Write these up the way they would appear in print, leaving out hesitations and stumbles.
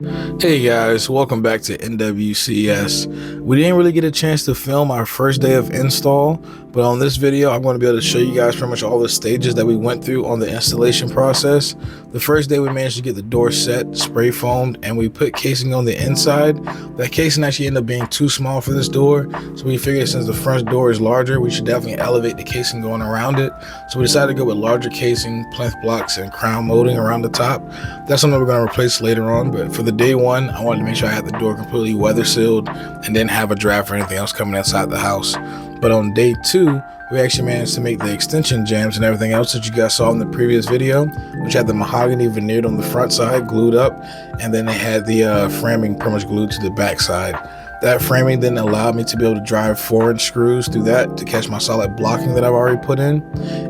Hey guys, welcome back to NWCS. We didn't really get a chance to film our first day of install, but on this video I'm going to be able to show you guys pretty much all the stages that we went through on the installation process. The first day we managed to get the door set, spray foamed, and we put casing on the inside. That casing actually ended up being too small for this door, so we figured since the front door is larger, we should definitely elevate the casing going around it. So we decided to go with larger casing, plinth blocks, and crown molding around the top. That's something we're going to replace later on, but for the day one, I wanted to make sure I had the door completely weather sealed and didn't have a draft or anything else coming inside the house. But on day two, we actually managed to make the extension jambs and everything else that you guys saw in the previous video, which had the mahogany veneered on the front side, glued up, and then they had the framing pretty much glued to the back side. That framing then allowed me to be able to drive 4-inch screws through that to catch my solid blocking that I've already put in.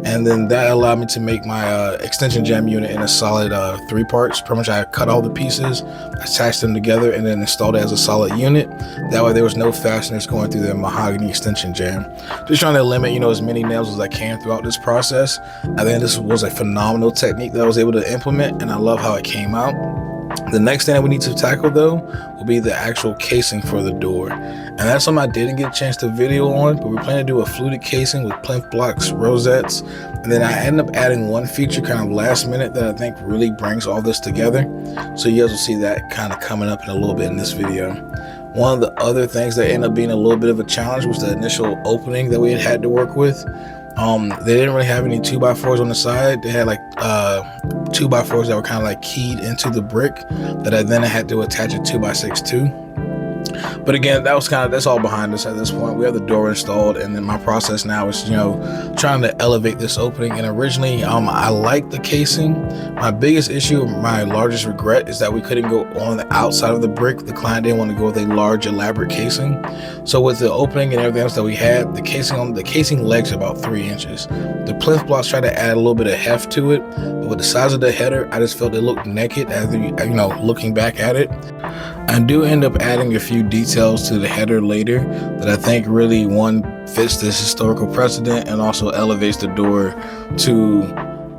And then that allowed me to make my extension jamb unit in a solid 3 parts. Pretty much I cut all the pieces, attached them together, and then installed it as a solid unit. That way there was no fasteners going through the mahogany extension jamb. Just trying to limit, as many nails as I can throughout this process. I think this was a phenomenal technique that I was able to implement, and I love how it came out. The next thing that we need to tackle though will be the actual casing for the door, and that's something I didn't get a chance to video on, but we're planning to do a fluted casing with plinth blocks, rosettes, and then I ended up adding one feature kind of last minute that I think really brings all this together. So you guys will see that kind of coming up in a little bit in this video. One of the other things that ended up being a little bit of a challenge was the initial opening that we had to work with. They didn't really have any 2x4s on the side. They had like 2x4s that were kind of like keyed into the brick that I then had to attach a 2x6 to. But again, that's all behind us at this point. We have the door installed, and then my process now is trying to elevate this opening. And originally I liked the casing. My biggest issue, my largest regret, is that we couldn't go on the outside of the brick. The client didn't want to go with a large elaborate casing. So with the opening and everything else that we had, the casing legs are about 3 inches. The plinth blocks tried to add a little bit of heft to it, but with the size of the header, I just felt it looked naked as looking back at it. I do end up adding a few details to the header later that I think really, one, fits this historical precedent and also elevates the door to,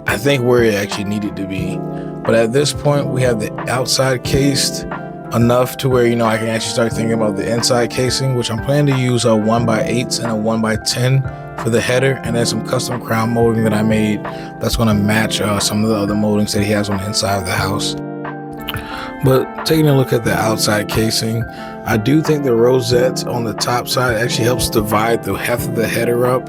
I think, where it actually needed to be. But at this point, we have the outside cased enough to where, I can actually start thinking about the inside casing, which I'm planning to use a 1x8 and a 1x10 for the header, and then some custom crown molding that I made that's going to match some of the other moldings that he has on the inside of the house. But taking a look at the outside casing, I do think the rosettes on the top side actually helps divide the heft of the header up.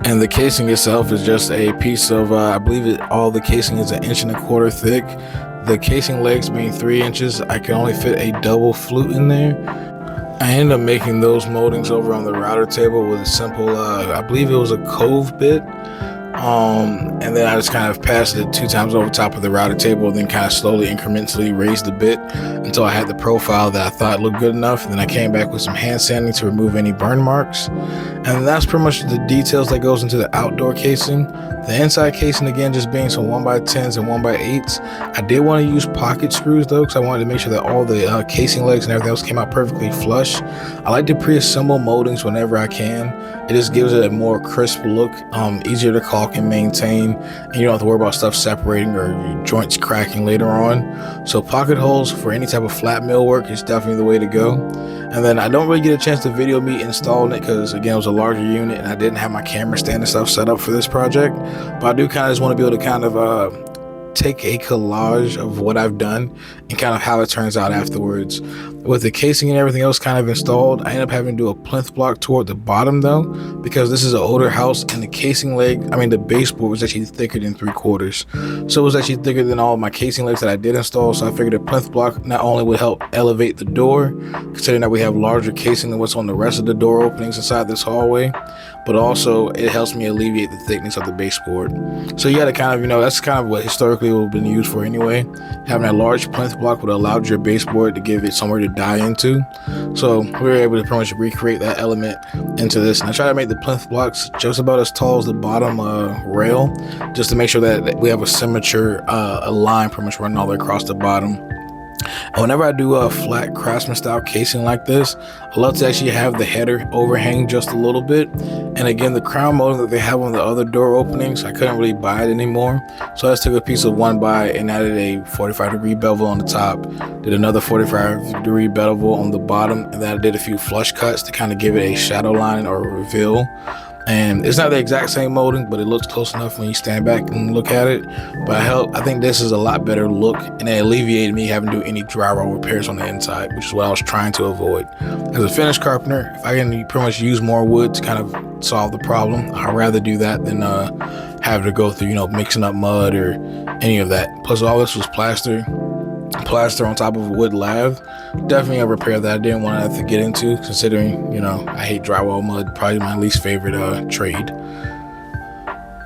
And the casing itself is just a piece of, I believe all the casing is 1.25 inches thick. The casing legs being 3 inches, I can only fit a double flute in there. I ended up making those moldings over on the router table with a simple, I believe it was a cove bit. And then I just kind of passed it 2 times over top of the router table, and then kind of slowly incrementally raised the bit until I had the profile that I thought looked good enough. And then I came back with some hand sanding to remove any burn marks. And that's pretty much the details that goes into the outdoor casing. The inside casing, again, just being some 1x10s and 1x8s. I did want to use pocket screws though, because I wanted to make sure that all the casing legs and everything else came out perfectly flush. I like to pre-assemble moldings whenever I can. It just gives it a more crisp look, easier to caulk and maintain, and you don't have to worry about stuff separating or your joints cracking later on. So pocket holes for any type of flat mill work is definitely the way to go. And then I don't really get a chance to video me installing it because, again, it was a larger unit and I didn't have my camera stand and stuff set up for this project. But I do kind of just want to be able to kind of take a collage of what I've done and kind of how it turns out afterwards. With the casing and everything else kind of installed, I ended up having to do a plinth block toward the bottom though, because this is an older house and the casing leg, the baseboard was actually thicker than 3/4. So it was actually thicker than all of my casing legs that I did install. So I figured a plinth block not only would help elevate the door, considering that we have larger casing than what's on the rest of the door openings inside this hallway, but also it helps me alleviate the thickness of the baseboard. So you got to kind of, that's kind of what historically would have been used for anyway. Having a large plinth block would have allowed your baseboard to give it somewhere to die into. So we were able to pretty much recreate that element into this. And I try to make the plinth blocks just about as tall as the bottom rail, just to make sure that we have a symmetry, a line pretty much running all the way across the bottom. And whenever I do a flat Craftsman style casing like this, I love to actually have the header overhang just a little bit. And again, the crown molding that they have on the other door openings, I couldn't really buy it anymore. So I just took a piece of 1x and added a 45-degree bevel on the top, did another 45-degree bevel on the bottom, and then I did a few flush cuts to kind of give it a shadow line or a reveal. And it's not the exact same molding, but it looks close enough when you stand back and look at it. But I think this is a lot better look, and it alleviated me having to do any drywall repairs on the inside, which is what I was trying to avoid. As a finished carpenter, if I can pretty much use more wood to kind of solve the problem, I'd rather do that than have to go through, mixing up mud or any of that. Plus, all this was plaster on top of a wood lathe. Definitely a repair that I didn't want to have to get into, considering I hate drywall mud, probably my least favorite trade.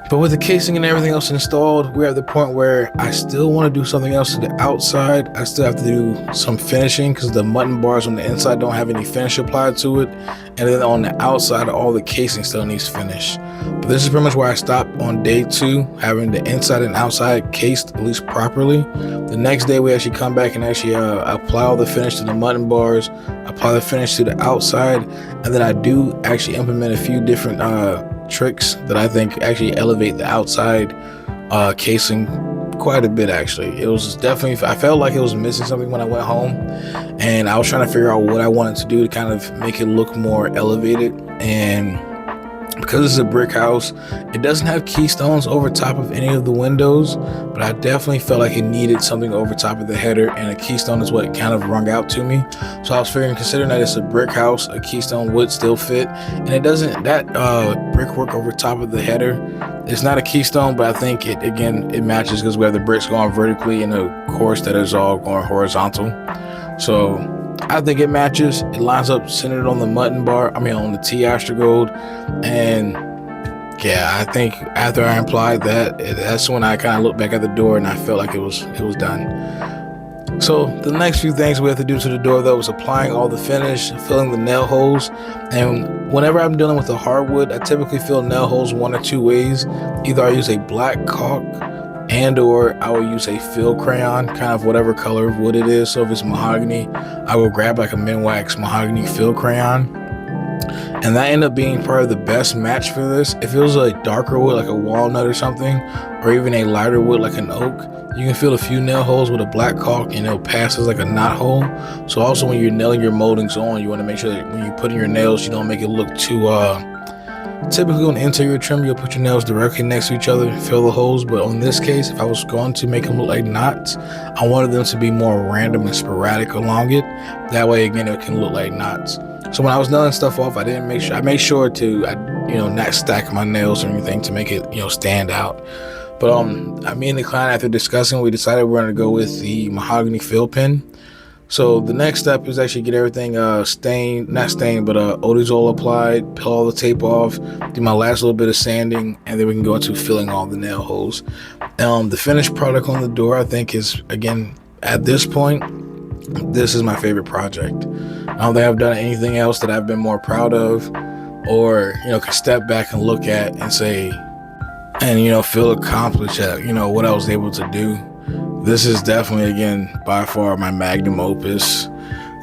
But with the casing and everything else installed, we're at the point where I still want to do something else to the outside. I still have to do some finishing because the mutton bars on the inside don't have any finish applied to it, and then on the outside, all the casing still needs finish. But this is pretty much where I stopped on day 2, having the inside and outside cased at least properly. The next day, we actually come back and actually apply all the finish to the mutton bars, apply the finish to the outside, and then I do actually implement a few different tricks that I think actually elevate the outside casing quite a bit. Actually, it was definitely, I felt like it was missing something when I went home, and I was trying to figure out what I wanted to do to kind of make it look more elevated. And because it's a brick house, it doesn't have keystones over top of any of the windows, but I definitely felt like it needed something over top of the header, and a keystone is what kind of rung out to me. So I was figuring, considering that it's a brick house, a keystone would still fit. And it doesn't, that brickwork over top of the header, it's not a keystone, but I think it matches because we have the bricks going vertically and of course that is all going horizontal. So I think it matches. It lines up centered on the mutton bar, on the T-Astra Gold. And yeah, I think after I implied that, that's when I kind of looked back at the door and I felt like it was done. So the next few things we have to do to the door though was applying all the finish, filling the nail holes. And whenever I'm dealing with the hardwood, I typically fill nail holes one or two ways. Either I use a black caulk and or I will use a fill crayon, kind of whatever color of wood it is. So if it's mahogany, I will grab like a Minwax mahogany fill crayon. And that ended up being probably the best match for this. If it was a darker wood like a walnut or something, or even a lighter wood like an oak, you can fill a few nail holes with a black caulk and it'll pass as like a knot hole. So also when you're nailing your moldings on, you want to make sure that when you put in your nails, you don't make it look too typically on interior trim, you'll put your nails directly next to each other and fill the holes. But on this case, if I was going to make them look like knots, I wanted them to be more random and sporadic along it. That way, again, it can look like knots. So when I was nailing stuff off, I made sure to, not stack my nails or anything to make it, stand out. But me and the client, after discussing, we decided we're going to go with the mahogany fill pen. So the next step is actually get everything Odizol applied, peel all the tape off, do my last little bit of sanding, and then we can go into filling all the nail holes. The finished product on the door, I think, is, again, at this point, this is my favorite project. I don't think I've done anything else that I've been more proud of, or can step back and look at and say, and feel accomplished at what I was able to do. This is definitely, again, by far my magnum opus.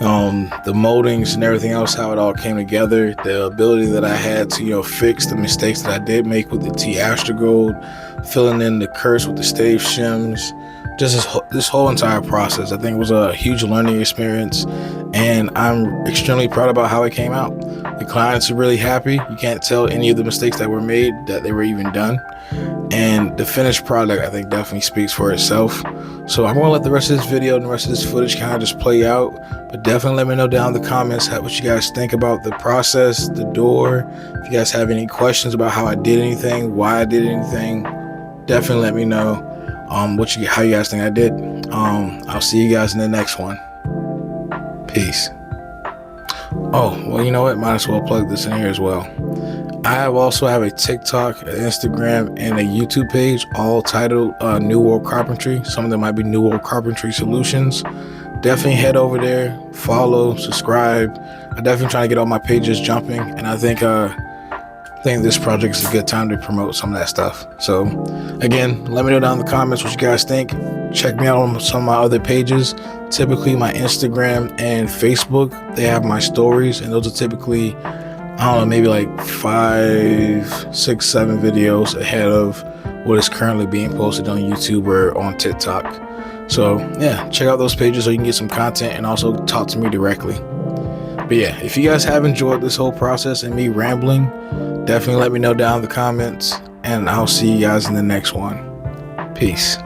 The moldings and everything else, how it all came together, the ability that I had to fix the mistakes that I did make with the T-Astra Gold, filling in the curse with the stave shims, just this whole entire process, I think, was a huge learning experience, and I'm extremely proud about how it came out. The clients are really happy. You can't tell any of the mistakes that were made that they were even done. And the finished product, I think, definitely speaks for itself. So I'm going to let the rest of this video and the rest of this footage kind of just play out. But definitely let me know down in the comments what you guys think about the process, the door. If you guys have any questions about how I did anything, why I did anything, definitely let me know how you guys think I did. I'll see you guys in the next one. Peace. Oh, well, you know what? Might as well plug this in here as well. I also have a TikTok, an Instagram, and a YouTube page, all titled New World Carpentry. Some of them might be New World Carpentry Solutions. Definitely head over there, follow, subscribe. I'm definitely trying to get all my pages jumping, and I think I think this project is a good time to promote some of that stuff. So again, let me know down in the comments what you guys think. Check me out on some of my other pages. Typically my Instagram and Facebook, they have my stories, and those are typically, I don't know, maybe like 5, 6, 7 videos ahead of what is currently being posted on YouTube or on TikTok. So yeah, check out those pages so you can get some content and also talk to me directly. But yeah, if you guys have enjoyed this whole process and me rambling, definitely let me know down in the comments, and I'll see you guys in the next one. Peace.